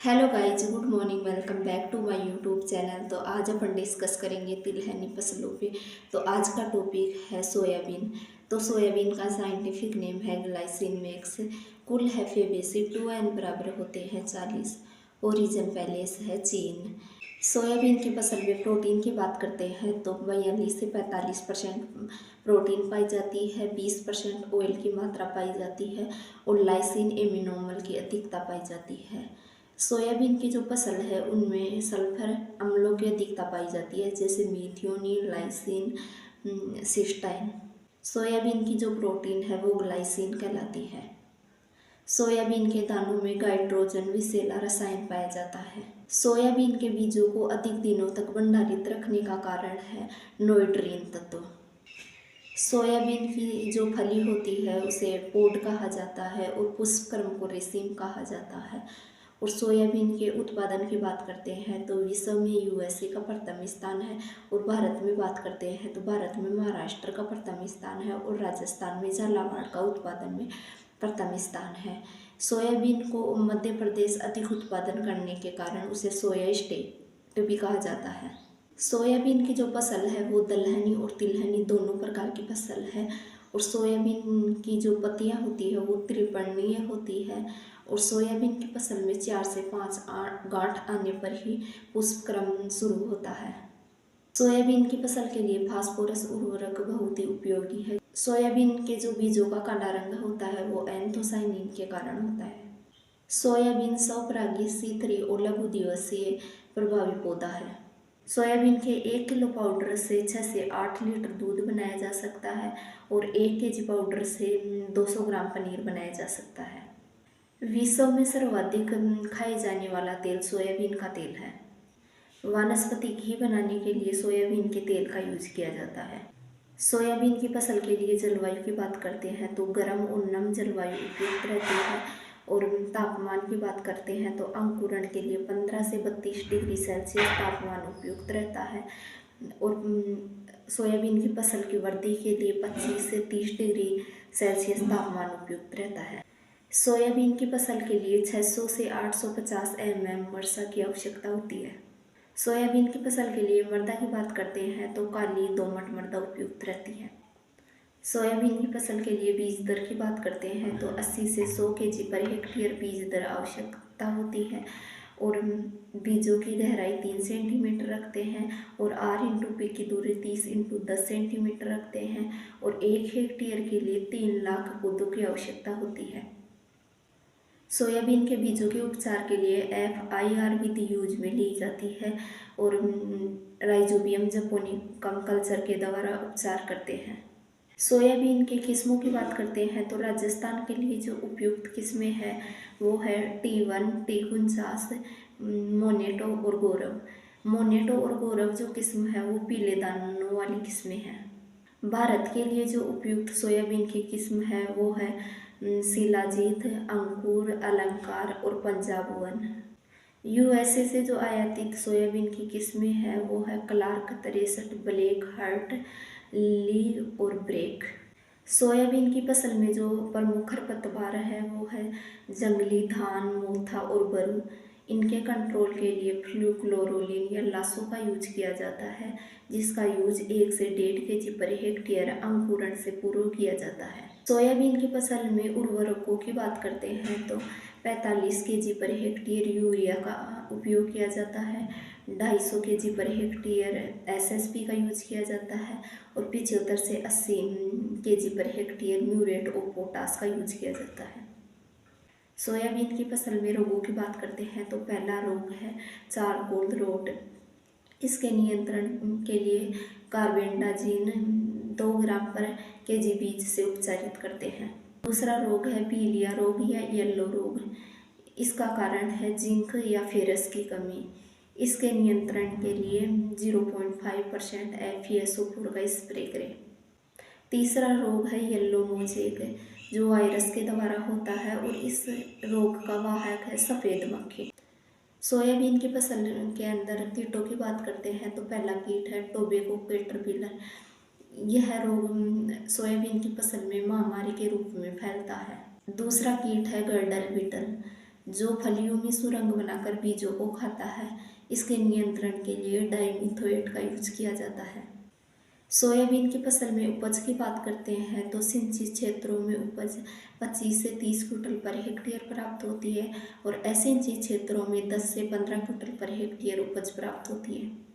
Hello guys, good morning. Welcome back to my YouTube channel. तो आज अपन discuss करेंगे तिलहनी फसलों पे। तो आज का टॉपिक है सोयाबीन। तो सोयाबीन का साइंटिफिक नेम है ग्लाइसिन मैक्स। कुल है फेबेसी 2n बराबर होते हैं 40। ओरिजिन पैलेस है चीन। सोयाबीन की फसल में प्रोटीन की बात करते हैं तो 42 से 45% प्रोटीन पाई जाती है, 20% ऑयल की मात्रा पाई जाती है और लाइसिन एमिनोमल की अधिकता पाई जाती है। सोयाबीन की जो फसल है उनमें सल्फर अम्लों की अधिकता पाई जाती है, जैसे मीथियोनिन, लाइसिन, सिस्टाइन। सोयाबीन की जो प्रोटीन है वो ग्लाइसिन कहलाती है। सोयाबीन के दानों में गाइट्रोजन विषैला रसायन पाया जाता है। सोयाबीन के बीजों को अधिक दिनों तक भंडारित रखने का कारण है नाइट्रोजन तत्व। सोयाबीन की जो फली होती है उसे पोड कहा जाता है और पुष्पक्रम को रेशम कहा जाता है। और सोयाबीन के उत्पादन की बात करते हैं तो विश्व में यूएसए का प्रथम स्थान है और भारत में बात करते हैं तो भारत में महाराष्ट्र का प्रथम स्थान है और राजस्थान में झालावाड़ का उत्पादन में प्रथम स्थान है। सोयाबीन को मध्य प्रदेश अधिक उत्पादन करने के कारण उसे सोया स्टेट भी कहा जाता है। सोयाबीन की जो फसल है वो दलहनी और तिलहनी दोनों प्रकार की फसल है। और सोयाबीन की जो पत्तियां होती है वो त्रिपर्णीय होती है। और सोयाबीन की फसल में 4 से 5 गांठ आने पर ही पुष्पक्रम शुरू होता है। सोयाबीन की फसल के लिए फास्फोरस उर्वरक बहुत ही उपयोगी है। सोयाबीन के जो बीजों का काला रंग होता है वो एंथोसाइनिन के कारण होता है। सोयाबीन स्वपरागी, सी3 और लघु दिवसीय प्रभावी पौधा है। सोयाबीन के 1 किलो पाउडर से 6 से 8 लीटर दूध बनाया जा सकता है और 1 केजी पाउडर से 200 ग्राम पनीर बनाया जा सकता है। विश्व में सर्वाधिक खाए जाने वाला तेल सोयाबीन का तेल है। वनस्पति घी बनाने के लिए सोयाबीन के तेल का यूज किया जाता है। सोयाबीन की फसल के लिए जलवायु की बात करते हैं तो गर्म और नम जलवायु उपयुक्त रहती है। और तापमान की बात करते हैं तो अंकुरण के लिए 15 से 32 डिग्री सेल्सियस तापमान उपयुक्त रहता है। और सोयाबीन की फसल की वृद्धि के लिए 25 से 30 डिग्री सेल्सियस तापमान उपयुक्त रहता है। सोयाबीन की फसल के लिए 600 से 850 वर्षा की आवश्यकता होती है। सोयाबीन की फसल के लिए मृदा की बात करते हैं तो काली दोमट मृदा उपयुक्त रहती है। सोयाबीन की फसल के लिए बीज दर की बात करते हैं तो 80 से 100 केजी पर हेक्टेयर बीज दर आवश्यकता होती है। और बीजों की गहराई 3 सेंटीमीटर रखते हैं और R इंटू पी की दूरी 30 इंटू 10 सेंटीमीटर रखते हैं। और 1 हेक्टेयर के लिए 3 लाख पौधों की आवश्यकता होती है। सोयाबीन के बीजों के उपचार के लिए FIR विधि यूज में ली जाती है और राइजोबियम जपोनिकम कल्चर के द्वारा उपचार करते हैं। सोयाबीन की किस्मों की बात करते हैं तो राजस्थान के लिए जो उपयुक्त किस्में हैं वो है T1, T49, मोनेटो और गौरव। मोनेटो और गौरव जो किस्म है वो पीले दानों वाली किस्में हैं। भारत के लिए जो उपयुक्त सोयाबीन की किस्म है वो है शिलाजीत, अंकुर, अलंकार और पंजाब वन। यूएसए से जो आयातित सोयाबीन की किस्में हैं वो है क्लार्क 63, ब्लैक हार्ट, ली और ब्रेक। सोयाबीन की फसल में जो प्रमुख खरपतवार है वो है जंगली धान, मोथा और बरू। इनके कंट्रोल के लिए फ्लूक्लोरोलिन या लासो का यूज किया जाता है, जिसका यूज 1 से 1.5 केजी पर हेक्टेयर अंकुरण से पूर्व किया जाता है। सोयाबीन की फसल में उर्वरकों की बात करते हैं तो 45 केजी पर हेक्टेयर यूरिया का उपयोग किया जाता है, 250 केजी पर हेक्टेयर SSP का यूज किया जाता है और 75 से 80 केजी पर हेक्टेयर म्यूरेट और पोटास का यूज किया जाता है। सोयाबीन की फसल में रोगों की बात करते हैं तो पहला रोग है चारकोल रोट। इसके नियंत्रण के लिए कार्बेंडाजिन 2 ग्राम पर केजी बीज से उपचारित करते हैं। दूसरा रोग है पीलिया रोग या येलो रोग। इसका कारण है जिंक या फेरस की कमी। इसके नियंत्रण के लिए 0.5% FeSO4 का स्प्रे करें। तीसरा रोग है येलो मोजेक, जो वायरस के द्वारा होता है और इस रोग का वाहक है सफ़ेद मक्खी। सोयाबीन की फसल के अंदर कीटों की बात करते हैं तो पहला कीट है टोबैको कैटरपिलर। यह रोग सोयाबीन की फसल में महामारी के रूप में फैलता है। दूसरा कीट है गर्डल बीटल, जो फलियों में सुरंग बनाकर बीजों को खाता है। इसके नियंत्रण के लिए डाइमिथोएट का यूज किया जाता है। सोयाबीन की फसल में उपज की बात करते हैं तो सिंचित क्षेत्रों में उपज 25 से 30 क्विंटल पर हेक्टेयर प्राप्त होती है और असिंचित क्षेत्रों में 10 से 15 क्विंटल पर हेक्टेयर उपज प्राप्त होती है।